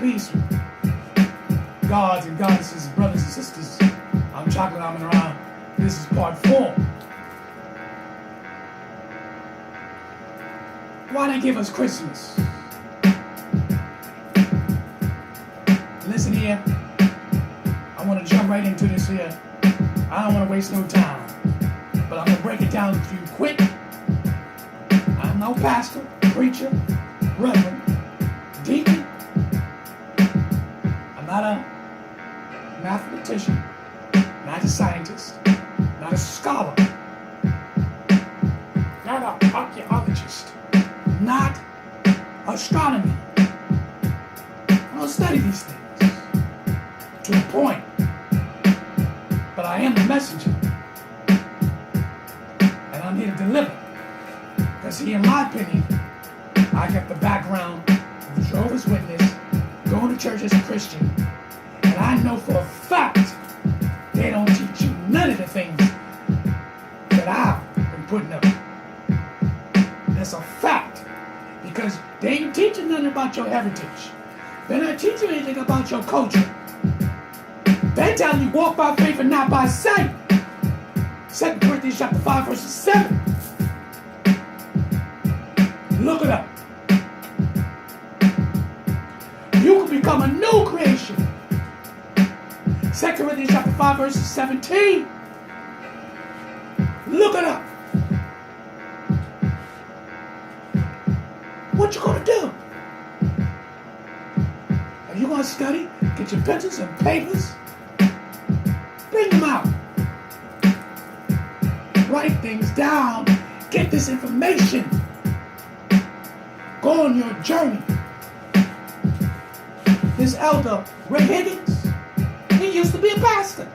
Peace. Gods and goddesses, brothers and sisters. I'm Chocolate Amun Ra. This is part 4. Why they give us Christmas? Listen here. I want to jump right into this here. I don't want to waste no time. But I'm going to break it down to you quick. I'm no pastor, preacher, reverend, deacon. Not a mathematician, not a scientist, not a scholar, not an archaeologist, not astronomy. I don't study these things to a point, but I am the messenger, and I'm here to deliver. Because see, in my opinion, I got the background of the Jehovah's Witness, going to church as a Christian, and I know for a fact they don't teach you none of the things that I've been putting up. That's a fact, because they ain't teaching nothing about your heritage. They're not teaching you anything about your culture. They're telling you walk by faith and not by sight. 2 Corinthians chapter 5 verses 7. Look it up. You can become a new creation. 2 Corinthians chapter 5 verses 17. Look it up. What you gonna do? Are you gonna study? Get your pencils and papers? Bring them out. Write things down. Get this information. Go on your journey. This elder, Ray Higgins, he used to be a pastor.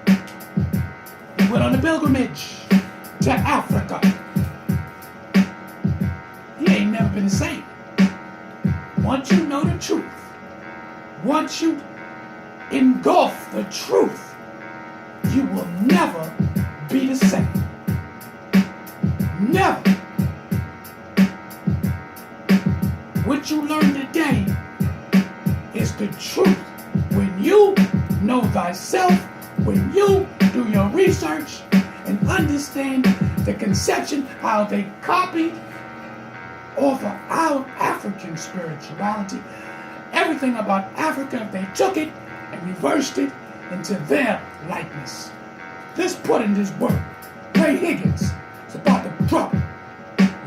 He went on a pilgrimage to Africa. He ain't never been the same. Once you know the truth, once you engulf the truth, you will never be the same. Never. What you learn today is the truth. When you know thyself, when you do your research and understand the conception, how they copied off of our African spirituality, everything about Africa, they took it and reversed it into their likeness. Just put in this work. Ray Higgins is about to drop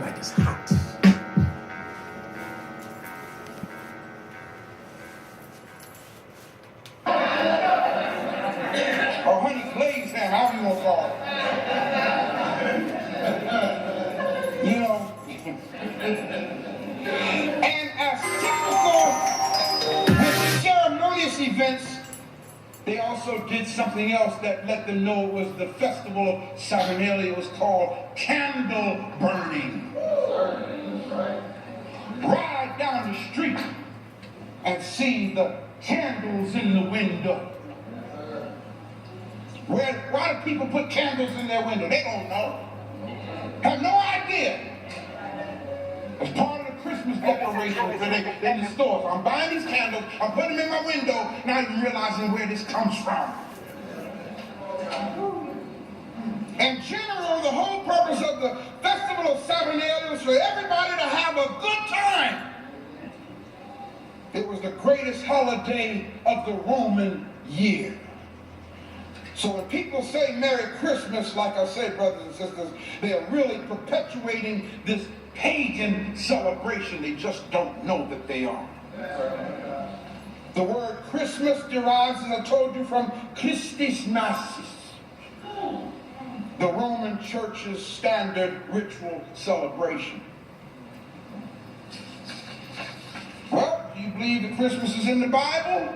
like it's hot. And as typical with ceremonious events, they also did something else that let them know it was the festival of Saturnalia. It was called candle burning. Ride down the street and see the candles in the window. Why do people put candles in their window? They don't know. Have no idea. It's part of the Christmas decorations in the stores. I'm buying these candles, I'm putting them in my window, not even realizing where this comes from. In general, the whole purpose of the Festival of Saturnalia was for everybody to have a good time. It was the greatest holiday of the Roman year. So when people say Merry Christmas, like I say, brothers and sisters, they're really perpetuating this pagan celebration. They just don't know that they are. The word Christmas derives, as I told you, from Christus Masis, the Roman Church's standard ritual celebration. Well, do you believe that Christmas is in the Bible?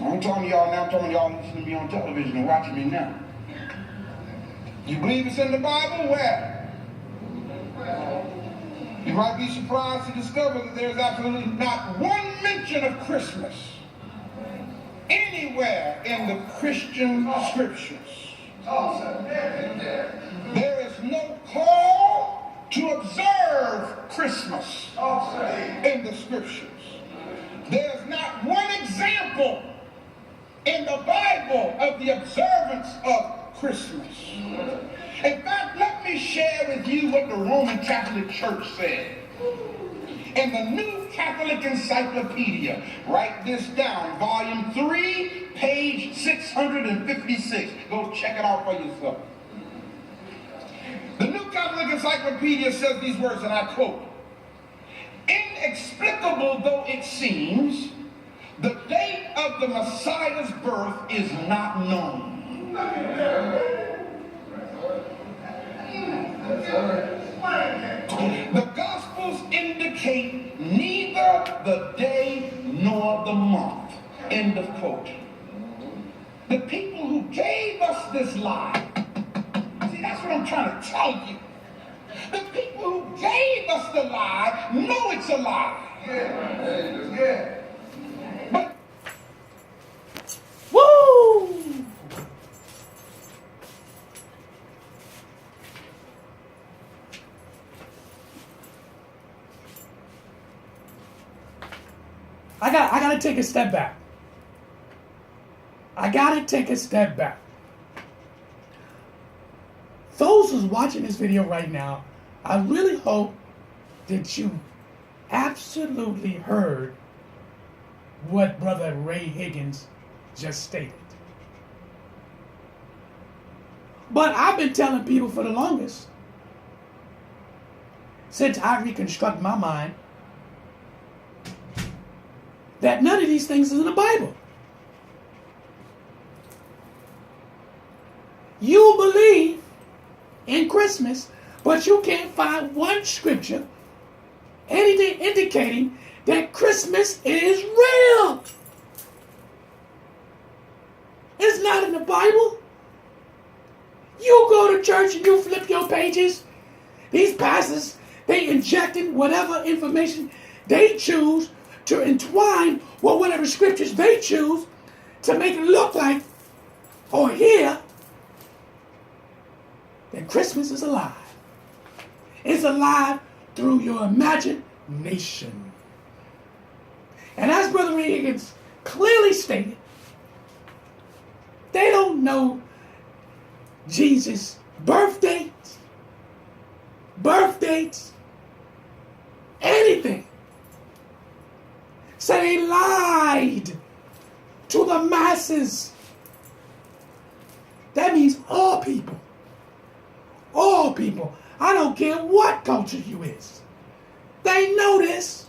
I'm telling y'all now, I'm telling y'all listening to me on television and watching me now. You believe it's in the Bible? Where? You might be surprised to discover that there's absolutely not one mention of Christmas anywhere in the Christian scriptures. There is no call to observe Christmas in the scriptures. There's not one example in the Bible of the observance of Christmas. In fact, let me share with you what the Roman Catholic Church said. In the New Catholic Encyclopedia, write this down, volume 3, page 656. Go check it out for yourself. The New Catholic Encyclopedia says these words, and I quote, "Inexplicable though it seems, the date of the Messiah's birth is not known. The Gospels indicate neither the day nor the month." End of quote. The people who gave us this lie, see, that's what I'm trying to tell you. The people who gave us the lie know it's a lie. Yeah. But Woo! I gotta take a step back. I gotta take a step back. Those who's watching this video right now, I really hope that you absolutely heard what Brother Ray Higgins just stated. But I've been telling people for the longest, since I reconstruct my mind, that none of these things is in the Bible. You believe in Christmas, but you can't find one scripture, anything indicating that Christmas is real. It's not in the Bible. You go to church and you flip your pages. These pastors, they injecting whatever information they choose to entwine with whatever scriptures they choose to make it look like or hear that Christmas is alive. It's alive through your imagination. And as Brother Higgins clearly stated, they don't know Jesus' birth dates, anything. So they lied to the masses. That means all people. All people. I don't care what culture you is. They know this.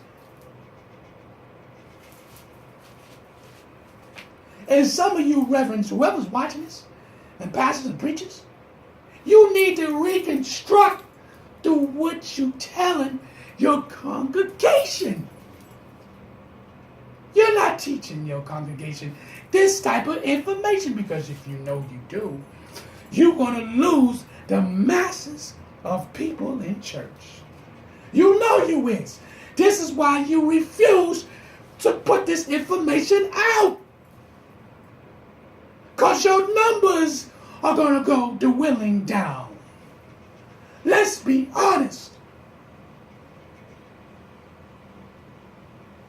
And some of you reverends, whoever's watching this, and pastors and preachers, you need to reconstruct through what you telling your congregation. You're not teaching your congregation this type of information, because if you know you do, you're going to lose the masses of people in church. You know you is. This is why you refuse to put this information out. Because your numbers are going to go dwindling down. Let's be honest.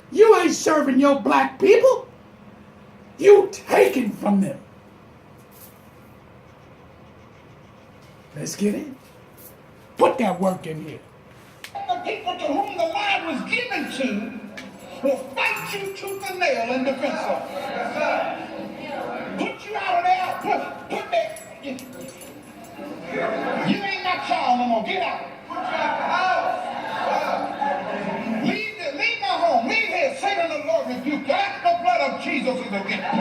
You ain't serving your black people. You taking from them. Let's get in. Put that work in here. the people to whom the lie was given to will fight you tooth and nail in defense of it. Put you out of there, you. You ain't my child no more. Get out. Put you out the house. Leave my home. Leave here. Satan, the Lord rebuke you. The blood of Jesus is against you.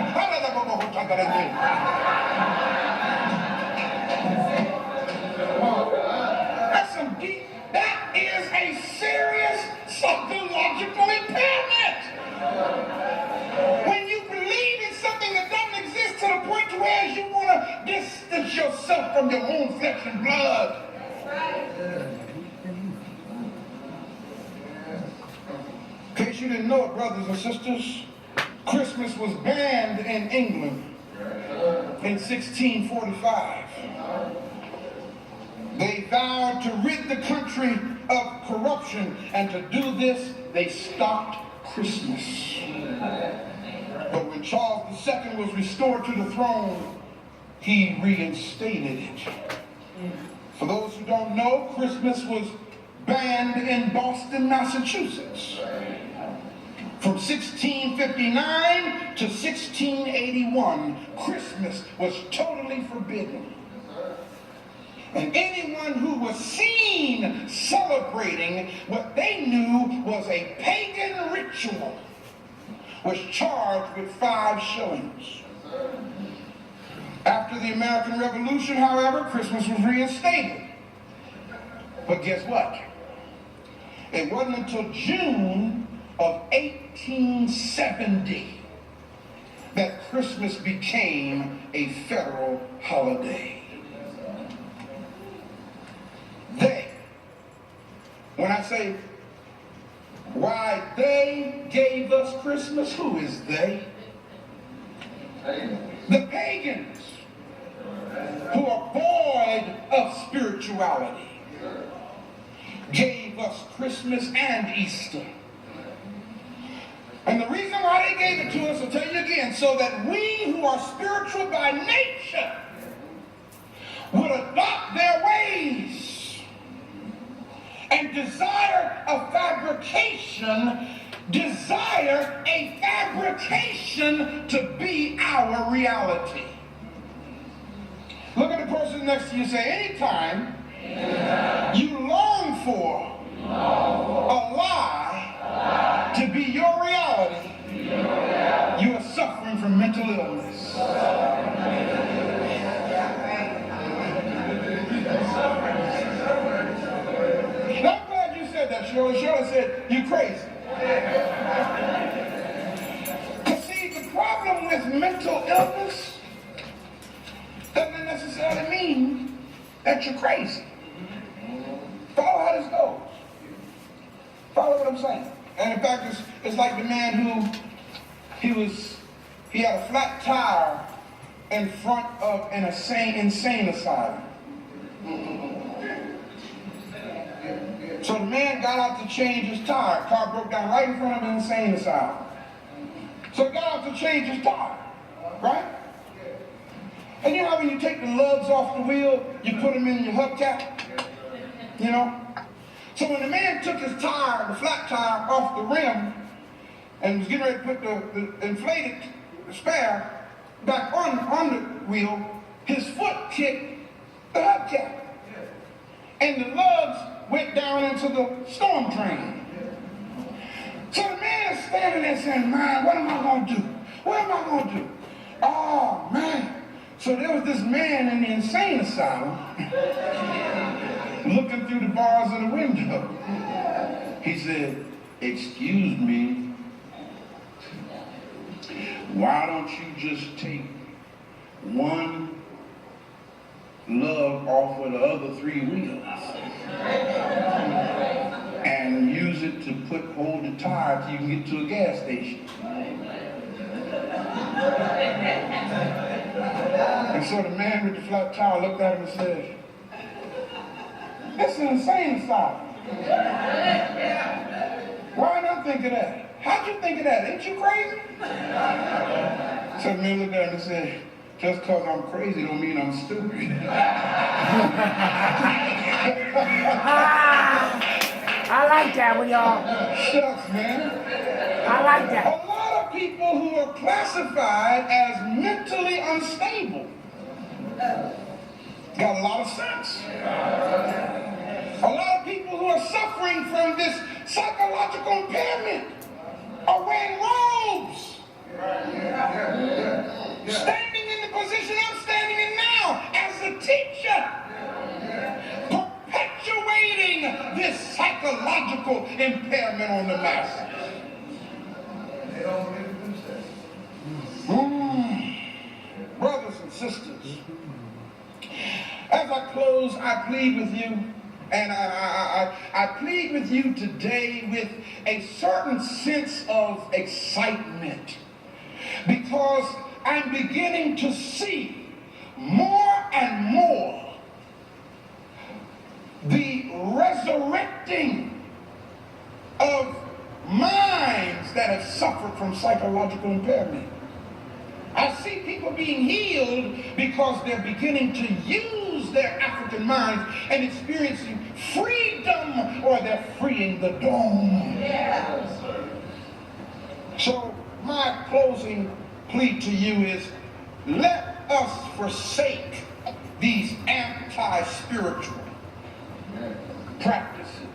That's some deep. That is a serious psychological impairment. When you believe in something that doesn't exist to the point to where you want to distance yourself from your own flesh and blood. In case you didn't know it, brothers and sisters, Christmas was banned in England in 1645. They vowed to rid the country of corruption, and to do this, they stopped Christmas. But when Charles II was restored to the throne, he reinstated it. For those who don't know, Christmas was banned in Boston, Massachusetts. From 1659 to 1681, Christmas was totally forbidden. And anyone who was seen celebrating what they knew was a pagan ritual was charged with 5 shillings. After the American Revolution, however, Christmas was reinstated. But guess what? It wasn't until June of 1870 that Christmas became a federal holiday. They, when I say why they gave us Christmas, who is they? The pagans, who are void of spirituality, gave us Christmas and Easter. And the reason why they gave it to us, I'll tell you again, so that we who are spiritual by nature would adopt their ways and desire a fabrication to be our reality. Look at the person next to you and say, anytime you long for a lie to be your reality, you are suffering from mental illness. And I'm glad you said that, Shirley. Shirley said, you crazy. Because see, the problem with mental illness doesn't necessarily mean that you're crazy. Follow how this goes. Follow what I'm saying. And in fact, it's like the man who he had a flat tire in front of an insane asylum. So the man got out to change his tire. Car broke down right in front of an insane asylum. So he got out to change his tire, right? And you know how when you take the lugs off the wheel, you put them in your hubcap? You know? So when the man took his tire, the flat tire, off the rim, and was getting ready to put the inflated spare back on the wheel, his foot kicked the hubcap. And the lugs went down into the storm drain. So the man is standing there saying, man, what am I going to do? What am I going to do? Oh, man. So there was this man in the insane asylum looking through the bars of the window. He said, excuse me, why don't you just take one lug off of the other 3 wheels and use it to hold the tire till you can get to a gas station? And so the man with the flat tire looked at him and said, that's an insane asylum. Why didn't I think of that? How'd you think of that? Ain't you crazy? So the man looked at him and said, just because I'm crazy don't mean I'm stupid. I like that one, y'all. Shucks, man. I like that. A lot of people who are classified as mentally unstable Got a lot of sense. A lot of people who are suffering from this psychological impairment are wearing robes. Standing in the position I'm standing in now as a teacher. Perpetuating this psychological impairment on the masses. Brothers and sisters, as I close, I plead with you, and I plead with you today with a certain sense of excitement, because I'm beginning to see more and more the resurrecting of minds that have suffered from psychological impairment. I see people being healed because they're beginning to use their African minds and experiencing freedom, or they're freeing the dome. Yes. So my closing plea to you is, let us forsake these anti-spiritual practices.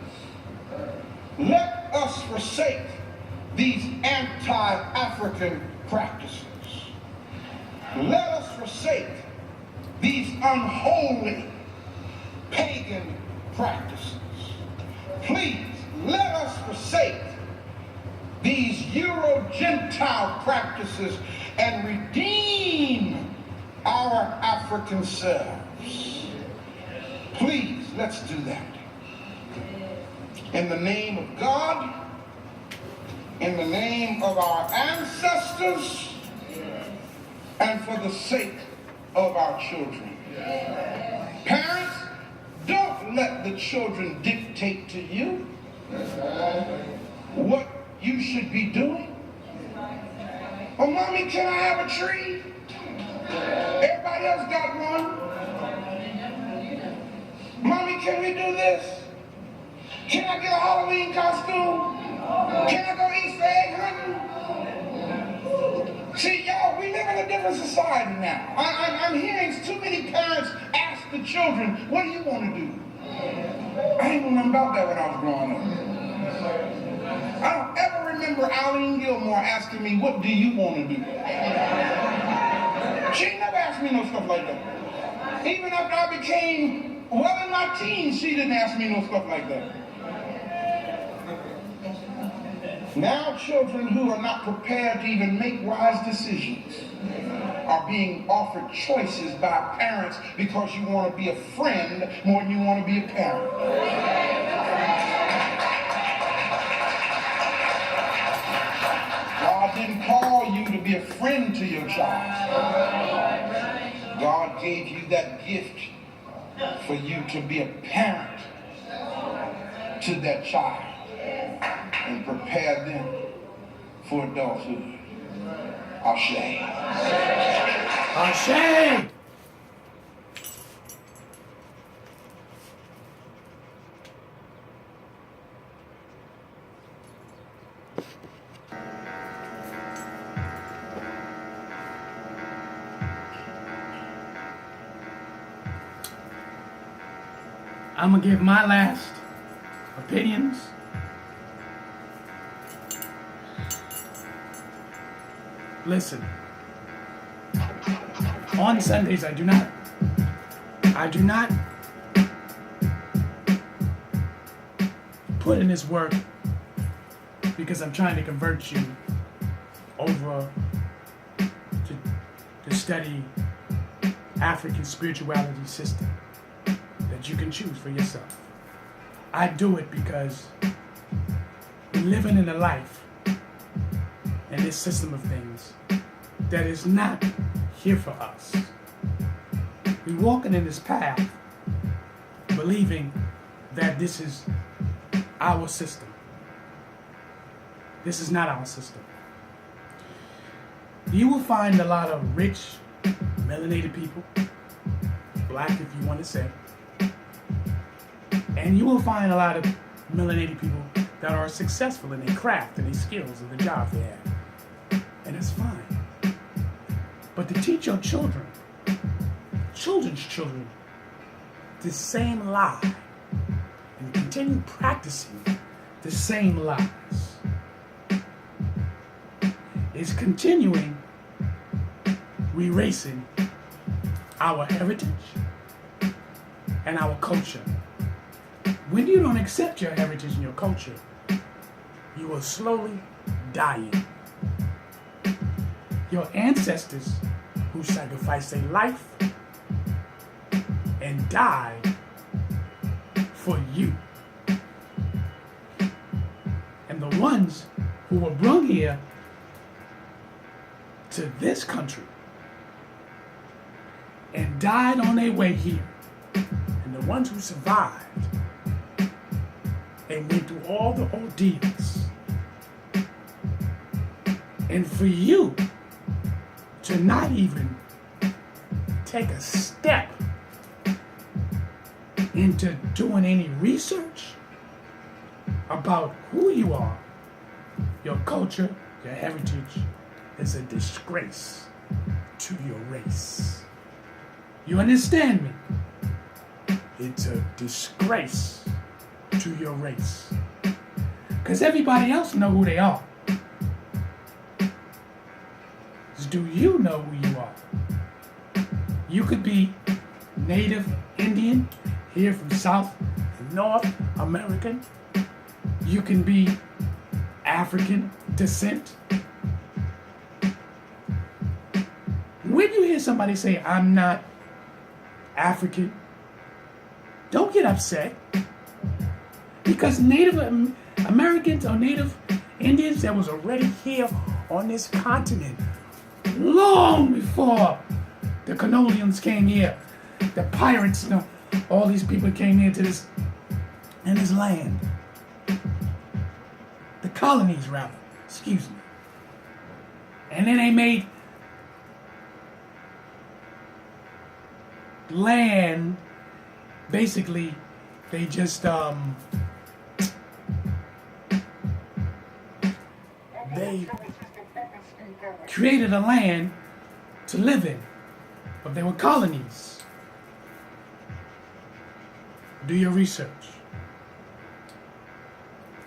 Let us forsake these anti-African practices. Let us forsake these unholy pagan practices. Please, let us forsake these Euro-Gentile practices and redeem our African selves. Please, let's do that. In the name of God, in the name of our ancestors, and for the sake of our children. Parents, don't let the children dictate to you what you should be doing. Oh, mommy, can I have a tree? Everybody else got one. Mommy, can we do this? Can I get a Halloween costume? Can I go Easter egg hunting? See, y'all, we live in a different society now. I'm hearing too many parents ask the children, what do you want to do? I ain't know nothing about that when I was growing up. I don't ever remember Eileen Gilmore asking me, what do you want to do? She ain't never asked me no stuff like that. Even after I became well in my teens, she didn't ask me no stuff like that. Now children who are not prepared to even make wise decisions are being offered choices by parents because you want to be a friend more than you want to be a parent. God didn't call you to be a friend to your child. God gave you that gift for you to be a parent to that child and prepare them for adulthood. Ashe. Ashe. I'm gonna give my last opinions. Listen, on Sundays I do not put in this work because I'm trying to convert you over to study African spirituality system that you can choose for yourself. I do it because we're living in a life and this system of things that is not here for us. We're walking in this path believing that this is our system. This is not our system. You will find a lot of rich, melanated people, black if you want to say, and you will find a lot of melanated people that are successful in their craft and their skills and the jobs they have. And it's fine. But to teach your children, children's children, the same lie and continue practicing the same lies is continuing erasing our heritage and our culture. When you don't accept your heritage and your culture, you are slowly dying. Your ancestors who sacrificed their life and died for you. And the ones who were brought here to this country and died on their way here, and the ones who survived and went through all the ordeals, and for you to not even take a step into doing any research about who you are, your culture, your heritage, is a disgrace to your race. You understand me? It's a disgrace to your race. Because everybody else know who they are. Do you know who you are? You could be Native Indian, here from South and North American. You can be African descent. When you hear somebody say, I'm not African, don't get upset. Because Native Americans or Native Indians that was already here on this continent long before the colonials came here, the pirates, all these people came here to this land. The colonies, rather, excuse me. And then they made land, basically, they just, they created a land to live in, but they were colonies. Do your research.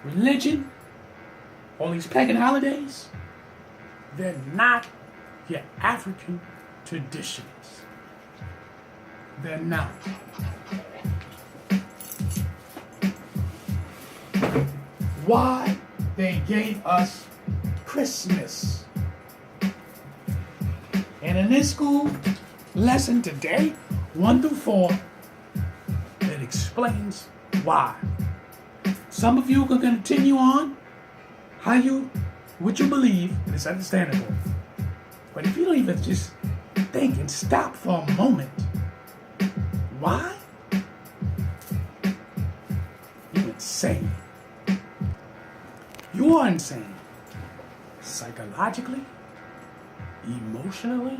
Religion, all these pagan holidays, they're not your African traditions. They're not. Why they gave us Christmas. And in this school lesson today, 1 through 4, it explains why. Some of you can continue on what you believe, and it's understandable. But if you don't even just think and stop for a moment, why? You're insane. You are insane. Psychologically, emotionally,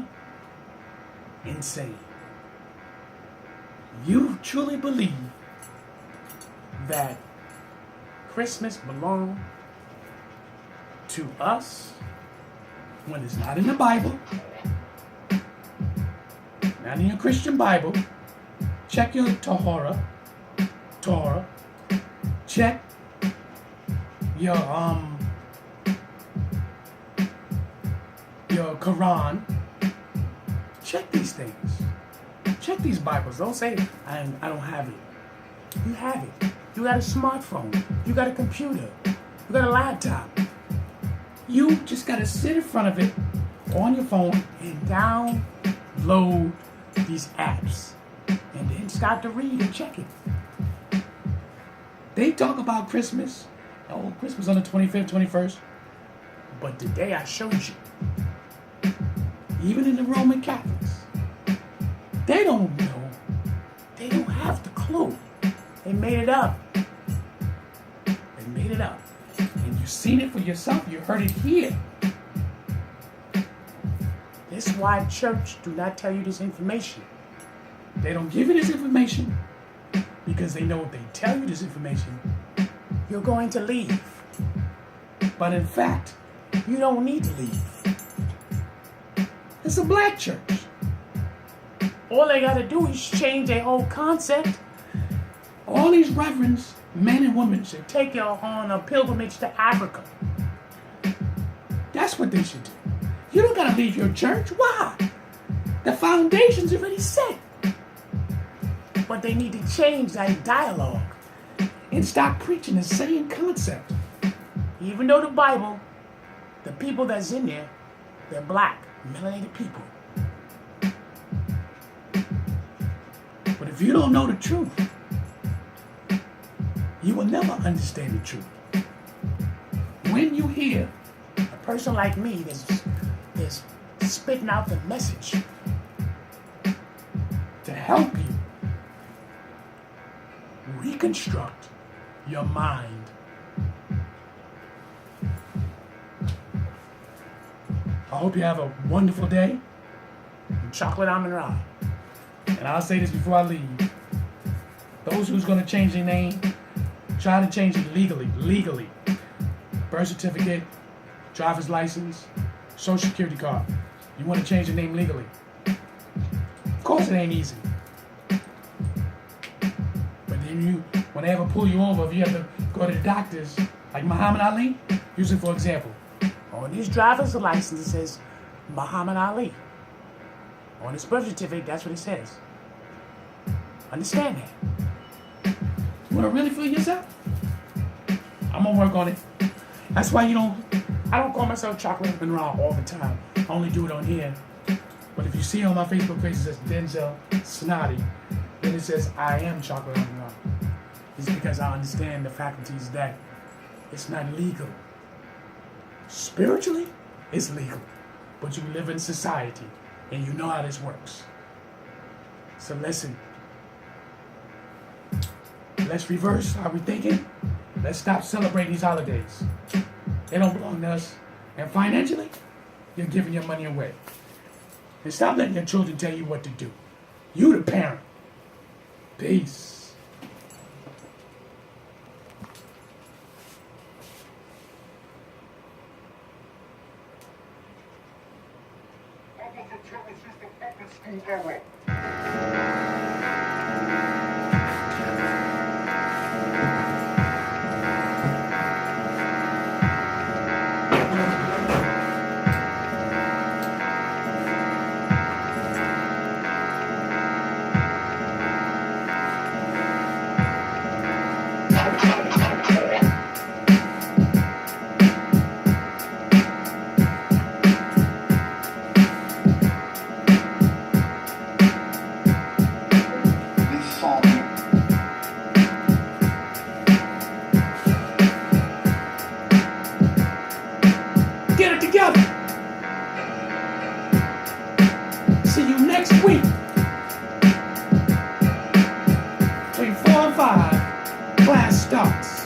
insane. You truly believe that Christmas belongs to us when it's not in the Bible, not in your Christian Bible. Check your Torah. Check your Quran. Check these things. Check these Bibles. Don't say I don't have it. You have it. You got a smartphone. You got a computer. You got a laptop. You just got to sit in front of it on your phone and download these apps. And then start to read and check it. They talk about Christmas. Oh, Christmas on the 25th, 21st. But today I showed you. Even in the Roman Catholics, they don't know. They don't have the clue. They made it up. They made it up. And you've seen it for yourself. You heard it here. This is why church do not tell you this information. They don't give you this information because they know if they tell you this information, you're going to leave. But in fact, you don't need to leave. It's a black church. All they gotta do is change their whole concept. All these reverends, men and women, should Take you on a pilgrimage to Africa. that's what they should do. You don't gotta leave your church. Why? The foundation's already set. But they need to change that dialogue. And stop preaching the same concept. Even though the Bible, the people that's in there, they're black, melanated people. But if you don't know the truth, you will never understand the truth. When you hear A person like me that's spitting out the message to help you reconstruct your mind, I hope you have a wonderful day. Chocolate Amun Ra. And I'll say this before I leave. Those who's going to change their name, try to change it legally. Legally. Birth certificate, driver's license, social security card. You want to change your name legally. Of course it ain't easy. But then when they ever pull you over, if you have to go to the doctors, like Muhammad Ali, use it for example. On his driver's license, it says Muhammad Ali. On his birth certificate, that's what it says. Understand that. You want to really feel yourself? I'm going to work on it. That's why I don't call myself Chocolate Amun Ra all the time. I only do it on here. But if you see on my Facebook page, it says Denzel Snotty. Then it says I am Chocolate Amun Ra. It's because I understand the faculties that it's not legal. Spiritually, it's legal. But you live in society and you know how this works. So listen. Let's reverse how we're thinking. Let's stop celebrating these holidays. They don't belong to us. And financially, you're giving your money away. And stop letting your children tell you what to do. You the parent. Peace. Get it together. See you next week. Between 4 and 5, class starts.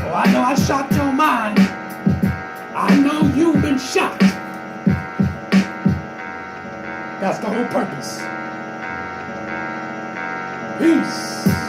Oh, I know I shocked your mind. I know you've been shocked. That's the whole purpose. Peace.